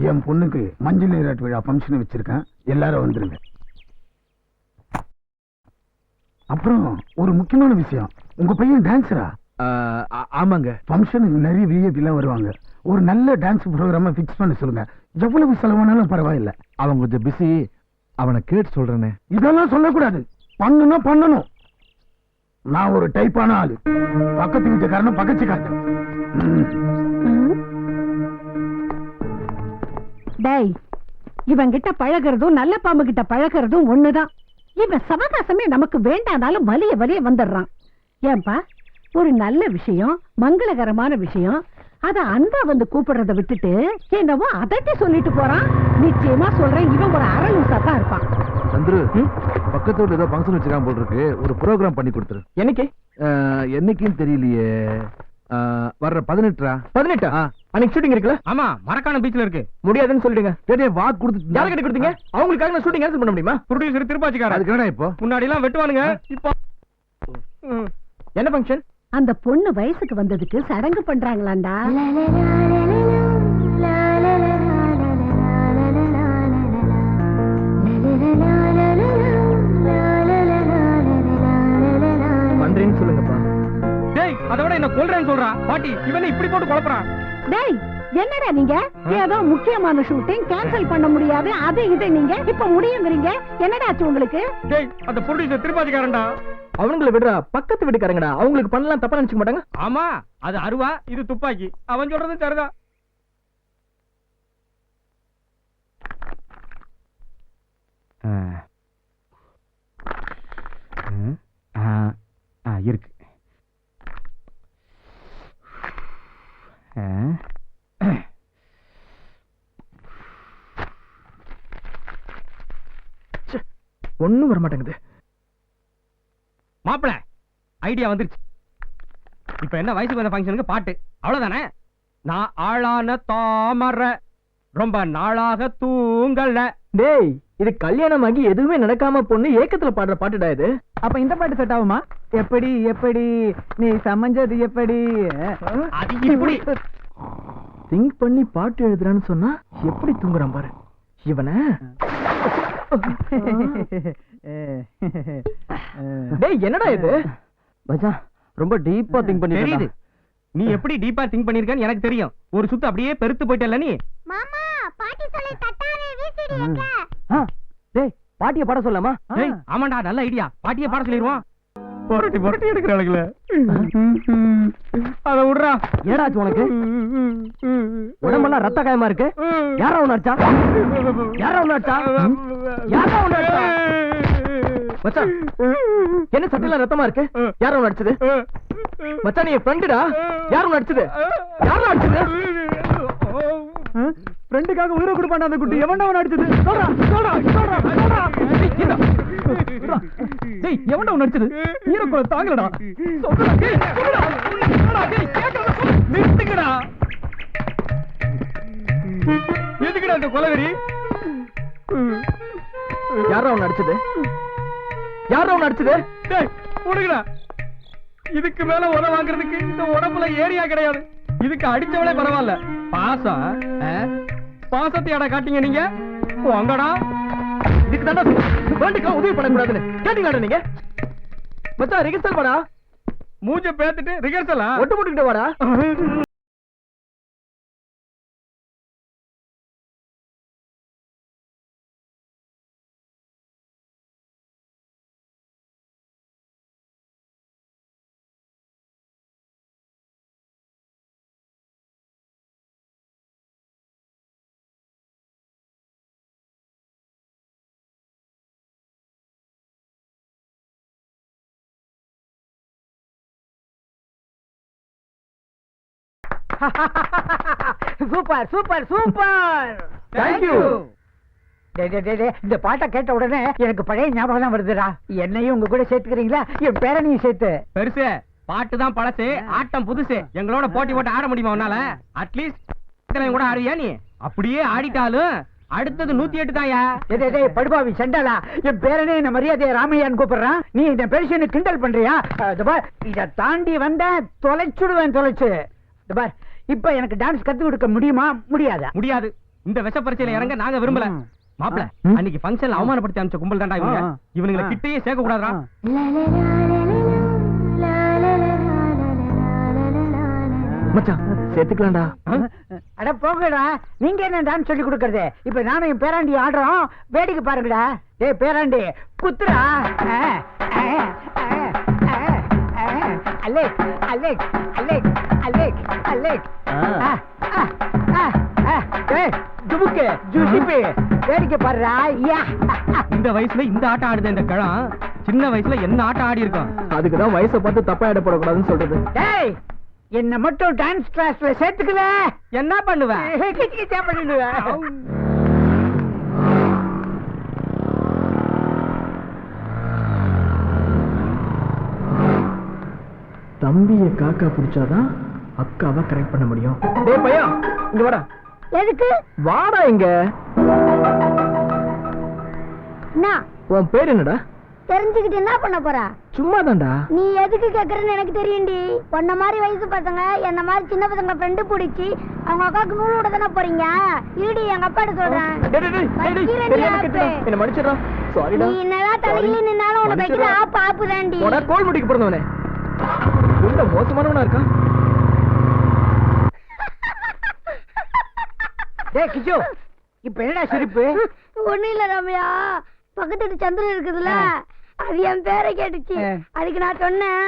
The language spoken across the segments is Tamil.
என் பொண்ணுக்கு மஞ்சள் நீராட்டு விழா ஃபங்க்ஷன் வச்சிருக்கேன், எல்லாரும் வந்துருங்க. அப்புறம் ஒரு முக்கியமான விஷயம், உங்க பையன் டான்ஸரா? ஆமாங்க. ஃபங்க்ஷனுக்கு நிறைய விஐபி எல்லாம் வருவாங்க. ஒரு நல்ல டான்ஸ் ப்ரோக்ராம ஃபிக்ஸ் பண்ண சொல்லுங்க. எவ்வளவு செலவானாலும் பரவாயில்ல. அவன் கொஞ்சம் பிஸி, அவனை கேட்டு சொல்றேனே. இதெல்லாம் சொல்லக்கூடாது, பண்ணணும்னா பண்ணணும். நான் ஒரு டைப்பான ஆளு, பக்கத்து வீட்டுக்காரனும் பக்கச்சுக்காரன். டேய், இவன் கிட்ட பழகிறதும் நல்ல பாம்பு கிட்ட பழகிறதும் ஒண்ணுதான். இவன் சவகாசமே நமக்கு வேண்டானாலும் வலிய வலிய வந்துடுறான். ஏன்பா, ஒரு நல்ல விஷயம், மங்களகரமான விஷயம், அத அன்பா வந்து கூப்பிடுறத விட்டுட்டு என்னவோ அதட்டி சொல்லிட்டு போறான். நிச்சயமா சொல்றேன், இவன் ஒரு அரலூசா தான் இருப்பான். சந்துரு, பக்கத்து வீட்டுல ஏதோ ஃபங்க்ஷன் வச்சிருக்கான் போல் இருக்கு, ஒரு ப்ரோக்ராம் பண்ணி கொடுத்துரு. என்னைக்கு? என்னைக்குன்னு தெரியலையே. வர்ற 18 அன்னைக்கு ஷூட்டிங் இருக்குல்ல? ஆமா, மரக்கான பீச்ல இருக்கு. முடியாதுன்னு சொல்லிடுங்க. கேட்டே வாக்கு கொடுத்து யார கிட்ட கொடுத்தீங்க? அவங்களுக்காக நான் ஷூட்டிங் கேன்சல் பண்ண முடியுமா? ப்ரொடியூசர் திருப்பாச்சிக்காரர். அதுக்கு என்னடா இப்போ? முன்னாடி எல்லாம் வெட்டுவானுங்க, இப்போ என்ன ஃபங்க்ஷன்? அந்த பொண்ணு வயசுக்கு வந்ததுக்கு சடங்கு பண்றாங்களாண்டா. பண்றேன்னு சொல்லுங்கப்பா. டேய், அதை விட என்ன கொல்றேன்னு சொல்றான் பாட்டி. இவனை இப்படி போட்டு குழப்பறான். டேய், என்னடா நீங்க ஏதோ முக்கியமான ஷூட்டிங் கேன்சல் பண்ண முடியாது, அது இது நீங்க இப்ப முடியுங்கிறீங்க. என்னடா ஆச்சு உங்களுக்கு? டேய், அந்த ப்ரொடியூசர் திருப்பாச்சிக்காரன்டா. அவங்கள விடுறா, பக்கத்து வீட்டுக்காரங்கடா. அவங்களுக்கு பண்ணலாம் தப்பா நினைச்சுக்க மாட்டாங்க. ஆமா, அது அருவா, இது துப்பாக்கி. அவன் சொல்றது சரிதான். இருக்கு. ஒண்ணும் வர மாட்டேங்குது. மாப்பிள, ஐடியா வந்துருச்சு. இப்ப என்ன வயசுக்கு வந்த ஃபங்க்ஷனுக்கு பாட்டு அவ்வளவுதானே? நான் ஆளான தாமரை ரொம்ப நாளாக தூங்கல. டேய், இது கல்யாணமாகி எதுவுமே நடக்காம பொண்ணு ஏக்கத்துல பாடுற பாட்டுடா இது. அப்ப இந்த பாட்டு செட் ஆகுமா? எப்படி எப்படி நீ சமைஞ்சது எப்படி? அது இப்படி திங்க் பண்ணி பாட்டு எழுதுறான்னு சொன்னா எப்படி தூங்குறான் பாரு இவன. டேய், என்னடா இது? மச்சான், ரொம்ப டீப்பா திங்க் பண்ணி தெரியுது. நீ எப்படி டீப்பா திங்க் பண்ணிருக்கன்னு எனக்கு தெரியும். ஒரு சுத்து அப்படியே பெருத்து போயிட்டல நீ. மாமா, பாட்டி சொல்லி தட்டாரே வீசிடு எங்க? டேய், பாட்டிய பாட சொல்லலாமா? டேய், ஆமாண்டா, நல்ல ஐடியா. பாட்டியை பாட சொல்லிடுவோம். புரட்டி புரட்டி எடுக்கிறாளுங்களே, அத விடுறா. ஏடாச்சு உனக்கு? உடம்பெல்லாம் ரத்த காயமா இருக்கு. யாரா உன்ன அடிச்சா? யாரா உன்ன அடிச்சா? யாரா உன்ன அடிச்சா? மச்சான், என்ன சட்டையில ரத்தமா இருக்கு? யார உன்ன அடிச்சது? மச்சான், நீ ஃப்ரெண்டுடா. யார உன்ன அடிச்சது? யாரா அடிச்சது? ஃப்ரெண்டுக்காக உயிரை கொடுப்பாண்டா அந்த குட்டி. எவன்டா அவன அடிச்சது? சொல்றா சொல்றா சொல்றா சொல்றா. டேய், எவன்டா உன்ன அடிச்சது? ஈரக்குள்ள தாங்கலடா. சொல்றா. டேய், சொல்றா. சொல்றா. டேய், கேக்குறத சொல்லு. நிறுத்துங்கடா. எதுக்குடா அந்த கொலவெறி? யாரா உன்ன அடிச்சது? யாரா உன்ன அடிச்சது? டேய், உடுங்கடா. இதுக்கு மேல உத வாங்குறதுக்கு இந்த உடம்புல ஏரியா கிடையாது. இதுக்கு அடிச்சவளே பரவாயில்ல. பாசத்தையாடா காட்டீங்க நீங்க. வாங்கடா. இதுக்கு தான்டா வேண்டுக்கா உதவி பண்ணக்கூடாதுன்னு கேட்டீங்கடா நீங்க. மச்சான், ரிகர்சல் வாடா. மூஞ்ச பேத்துட்டு ரிகர்சலா? ஒட்டு போட்டுக்கிட்டு வாடா. Super super super. தேங்க்யூ. இந்த பாட்டை கேட்ட உடனே எனக்கு பழைய ஞாபகம் தான் வருதுடா. என்னையும் உங்க கூட சேர்த்துக்கிறீங்களா? என் பேரனையும் சேர்த்து. பெருசு பாட்டு தான் பழசு, ஆட்டம் புதுசு. எங்களோட போட்டி போட்டு ஆட முடியுமா உன்னால? அட்லீஸ்ட் கூட ஆடுவியா நீ? அப்படியே ஆடிட்டாலும் அடுத்தது 108 தான்யா. படுபாவி சண்டாலா, என் பேரனே என்ன மரியாதையை ராமையான்னு கூப்பிடுறான். நீ இந்த பெருசனை கிண்டல் பண்றியா? இத தாண்டி வந்த தொலைச்சுடுவேன், தொலைச்சு. இப்ப எனக்கு டான்ஸ் கத்து கொடுக்க முடியுமா? முடியாதா? முடியாது. இந்த விஷ பரீட்சையில இறங்க நாங்க விரும்பல. மாப்ள, அன்னைக்கு ஃபங்க்ஷன்ல அவமானப்படுத்தி அனுப்பிச்ச கும்பல் தான்டா இவங்க. இவனுங்களை கிட்டயே சேர்க்க கூடாதா? மச்சான் சேர்த்துக்கலாம்டா. அட போங்கடா, நீங்க என்ன டான்ஸ் சொல்லி கொடுக்கறது? இப்ப நானும் என் பேராண்டி ஆடுறோம், வேடிக்கை பாருங்கடா. டேய் பேராண்டி குத்துடா. அலேக் அலேக் அலேக் அலேக் அலேக். டேய் துபுக்கு ஜூசிபி வேடிக்கை பாருடா. யா இந்த வயசுல இந்த ஆட்டம் ஆடுது இந்த கிழம். சின்ன வயசுல என்ன ஆட்டம் ஆடி இருக்கும். அதுக்குதான் வயசை பார்த்து தப்பா இடப்படக்கூடாதுன்னு சொல்றது. டேய் என்ன மட்டும் டான்ஸ் கிளாஸ்ல சேர்த்துக்கல என்ன பண்ணுவேன்? கிச்சா பண்ணிடுவேன். தம்பியை காக்கா பிடிச்சாதான் அக்காவை கரெக்ட் பண்ண முடியும். டேய் பையா, இங்க வாடா. எதுக்கு? வாடா இங்க. என்ன உன் பேர் என்னடா? தெரிஞ்சுக்கிட்டு என்ன பண்ண போற? சும்மா தான்டா. நீ எதுக்கு கேக்குறன்னு எனக்கு தெரியும்டி. உன்ன மாதிரி வயசு பசங்க என்ன மாதிரி சின்ன பசங்க ஃப்ரெண்டு பிடிச்சி அவங்க அக்காவுக்கு நூல் விட தானே போறீங்க. இருடி எங்க அப்பாட்ட சொல்றேன். என்ன மன்னிச்சிடுறா. சாரிடா. நீ என்னதான் தலையில நின்னாலும் உனக்கு வைக்கிற ஆப்பு ஆப்பு தாண்டி. உடா கோல் முடிக்க பிறந்தவனே. உள்ள மோசமானவனா இருக்கா? டேய் கிச்சு, இப்ப என்னடா சிரிப்பு? ஒண்ணு இல்ல ரம்யா, பக்கத்து வீட்டு சந்திரன் இருக்குதுல்ல, அது என் பேரை கேட்டுச்சு. அதுக்கு நான் சொன்னேன்,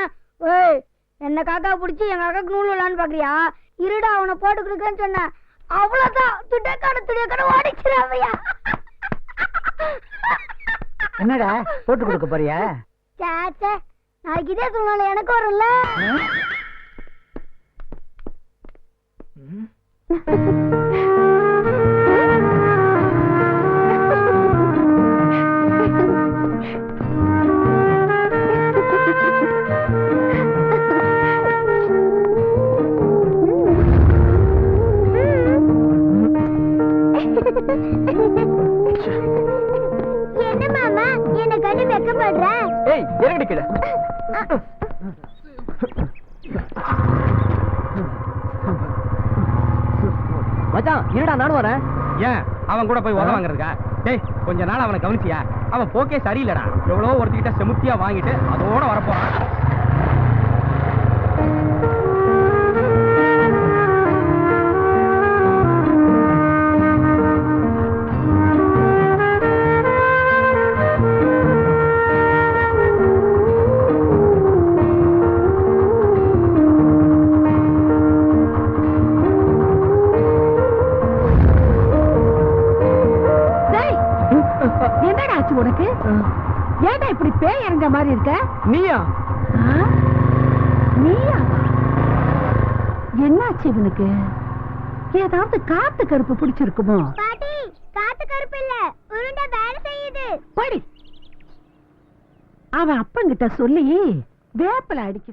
ஓய் என்ன காக்கா பிடிச்சி எங்க அக்காக்கு நூல் விடலான்னு பாக்குறியா? இருடா அவனை போட்டு கொடுக்கன்னு சொன்னேன். அவ்வளவுதான், துடைக்கான ஓடிச்சு ரம்யா. என்னடா போட்டு கொடுக்க போறியா? சேச்சே, நாளைக்கு இதே சூழ்நிலை எனக்கு வரும்ல. என்ன மாமா என்ன கண்டு வெக்கப்படுற? ஏய் இறங்கடி கீழே. மச்சான் இருடா, நானும் வரேன். ஏன் அவன் கூட போய் உதவ வாங்குறதுக்கா? டேய் கொஞ்ச நாள் அவனை கவனிச்சியா? அவன் போக்கே சரியில்லடா. எவ்வளோ ஒருத்திக்கிட்ட செமுத்தியா வாங்கிட்டு அதோட வரப்போறான். என்னடா ஆச்சு உனக்கு? ஏன்டா இப்படி பேய் இறங்க மாதிரி இருக்க? நீயா? நீயா? என்னாச்சு இவனுக்கு? ஏதாவது காத்து கருப்பு பிடிச்சிருக்குமோ? பாட்டி, காத்து கருப்பு இல்ல, உருண்டை வேலை செய்யுது. படி. அவன் அப்பங்கிட்ட சொல்லி வேப்பல அடிக்க